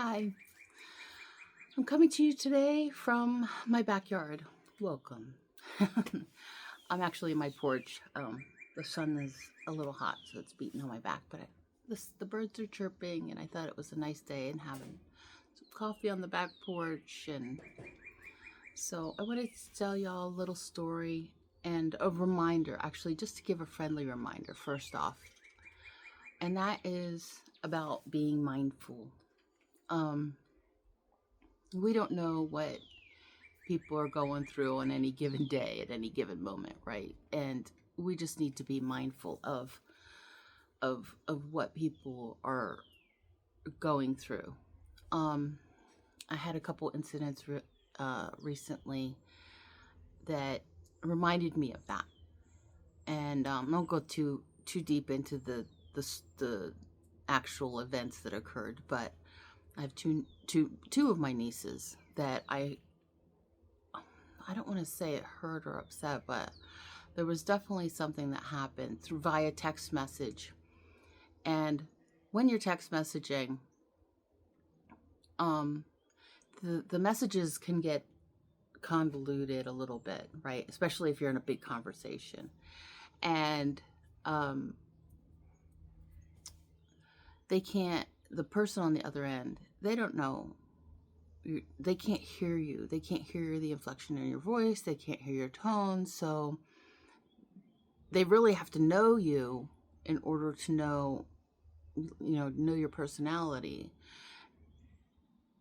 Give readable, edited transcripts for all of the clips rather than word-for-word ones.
Hi, I'm coming to you today from my backyard. Welcome. I'm actually in my porch. The sun is a little hot, so it's beating on my back, but the birds are chirping, and I thought it was a nice day and having some coffee on the back porch. And so I wanted to tell y'all a little story and a reminder, actually, just to give a friendly reminder, first off, and that is about being mindful. Um, we don't know what people are going through on any given day at any given moment, right? And we just need to be mindful of what people are going through. um I had a couple incidents recently that reminded me of that. And I don't go too deep into the actual events that occurred, but I have two of my nieces that I don't want to say it hurt or upset, but there was definitely something that happened through via text message. And when you're text messaging, um, the messages can get convoluted a little bit, right? Especially if you're in a big conversation. And um, they can't, the person on the other end, they don't know. They can't hear you. They can't hear the inflection in your voice. They can't hear your tone. So they really have to know you in order to know your personality.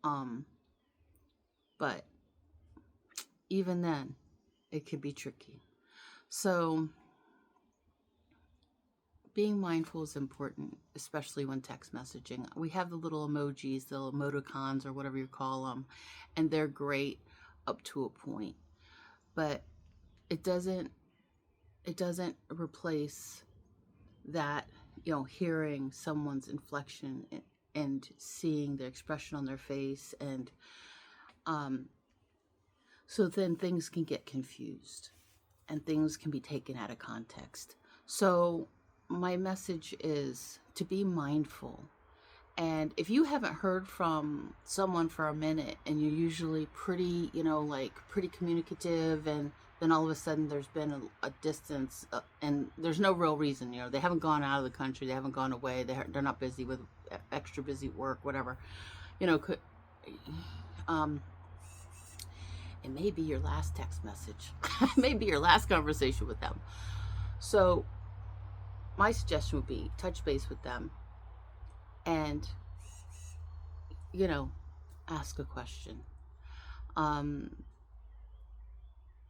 um but even then it could be tricky. So being mindful is important, especially when text messaging. We have the little emojis, the emoticons, or whatever you call them, and they're great up to a point, but it doesn't it doesn't replace that, hearing someone's inflection and seeing the expression on their face. And um so then things can get confused and things can be taken out of context. So my message is to be mindful. And if you haven't heard from someone for a minute and you're usually pretty, like pretty communicative, and then all of a sudden there's been a distance, and there's no real reason, they haven't gone out of the country, they haven't gone away, they're not busy with extra busy work, whatever, could, um, it may be your last text message, it may be your last conversation with them. So my suggestion would be touch base with them and, you know, ask a question. Um,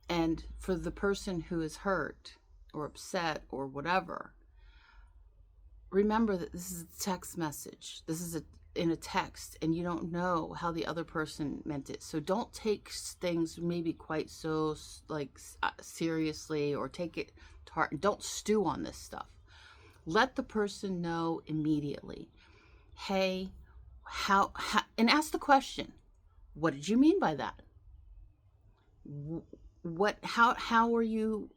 and for the person who is hurt or upset or whatever, remember that this is a text message. This is in a text, and you don't know how the other person meant it. So don't take things maybe quite so seriously, or take it to heart. Don't stew on this stuff. Let the person know immediately. Hey, how and ask the question, what did you mean by that? What how are you,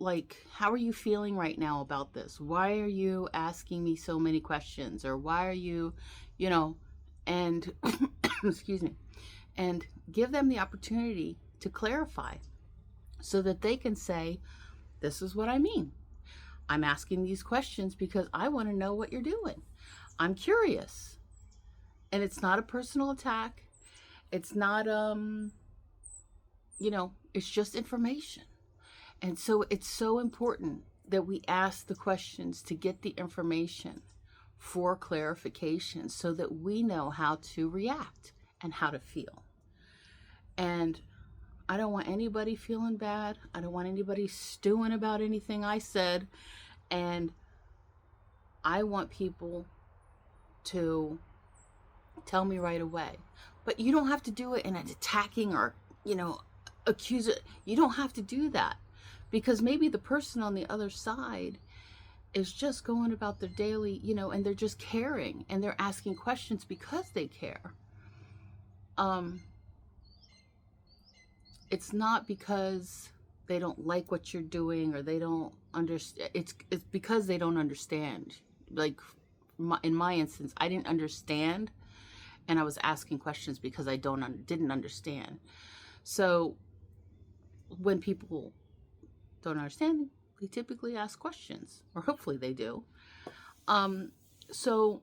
how are you feeling right now about this? Why are you asking me so many questions? Or why are you, and excuse me, and give them the opportunity to clarify so that they can say, this is what I mean. I'm asking these questions because I want to know what you're doing. I'm curious. And it's not a personal attack. It's not it's just information. And so it's so important that we ask the questions to get the information for clarification so that we know how to react and how to feel. And I don't want anybody feeling bad. I don't want anybody stewing about anything I said. And I want people to tell me right away. But you don't have to do it in an attacking or, accuse it. You don't have to do that, because maybe the person on the other side is just going about their daily, and they're just caring and they're asking questions because they care. It's not because they don't like what you're doing or they don't understand. It's because they don't understand. Like in my instance, I didn't understand, and I was asking questions because I didn't understand. So when people don't understand, they typically ask questions, or hopefully they do. Um, so,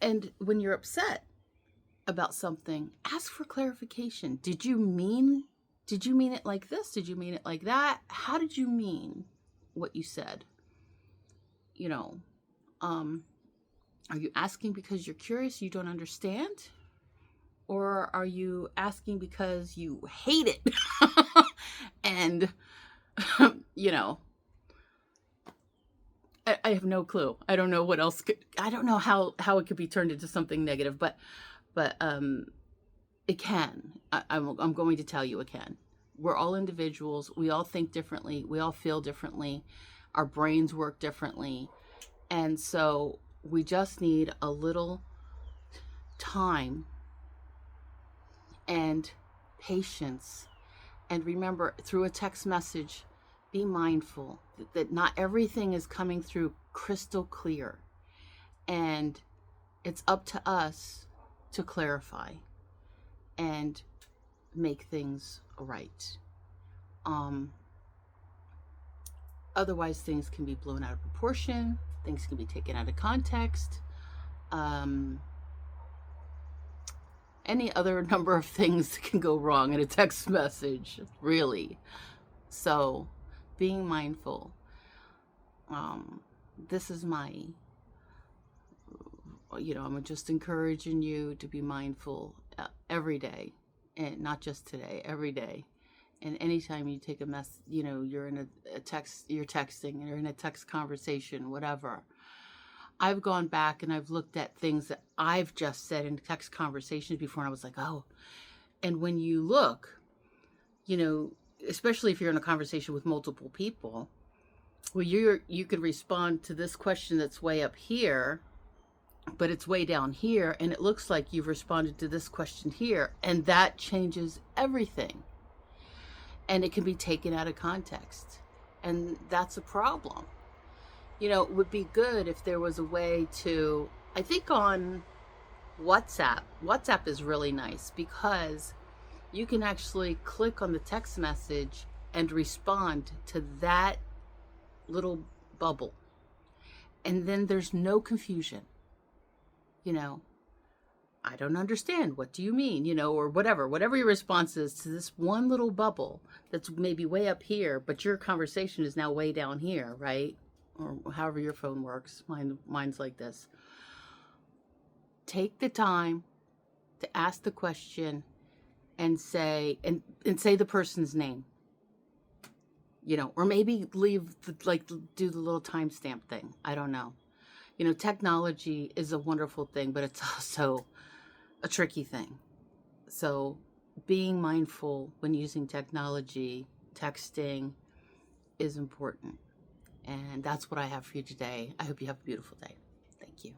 and when you're upset about something, ask for clarification. Did you mean it like this? Did you mean it like that? How did you mean what you said? You know, um, are you asking because you're curious, you don't understand? Or are you asking because you hate it? And, you know, I have no clue. I don't know what else I don't know how it could be turned into something negative, but it can. I'm going to tell you it can. We're all individuals. We all think differently. We all feel differently. Our brains work differently. And so we just need a little time and patience. And remember, through a text message, be mindful that not everything is coming through crystal clear. And it's up to us to clarify and make things right. Otherwise, things can be blown out of proportion. Things can be taken out of context. Any other number of things can go wrong in a text message, really. So, being mindful. This is I'm just encouraging you to be mindful every day, and not just today, every day. And anytime you take you're in a text, you're texting, you're in a text conversation, whatever. I've gone back and I've looked at things that I've just said in text conversations before, and I was like, oh. And when you look, especially if you're in a conversation with multiple people, well, you could respond to this question that's way up here, but it's way down here, and it looks like you've responded to this question here, and that changes everything. And it can be taken out of context, and that's a problem. It would be good if there was a way to, I think on WhatsApp is really nice because you can actually click on the text message and respond to that little bubble. And then there's no confusion. I don't understand. What do you mean? Or whatever your response is to this one little bubble that's maybe way up here, but your conversation is now way down here, right? Or however your phone works. Mine's like this. Take the time to ask the question and say the person's name. Or maybe do the little timestamp thing. I don't know. Technology is a wonderful thing, but it's also a tricky thing. So being mindful when using technology, texting, is important. And that's what I have for you today. I hope you have a beautiful day. Thank you.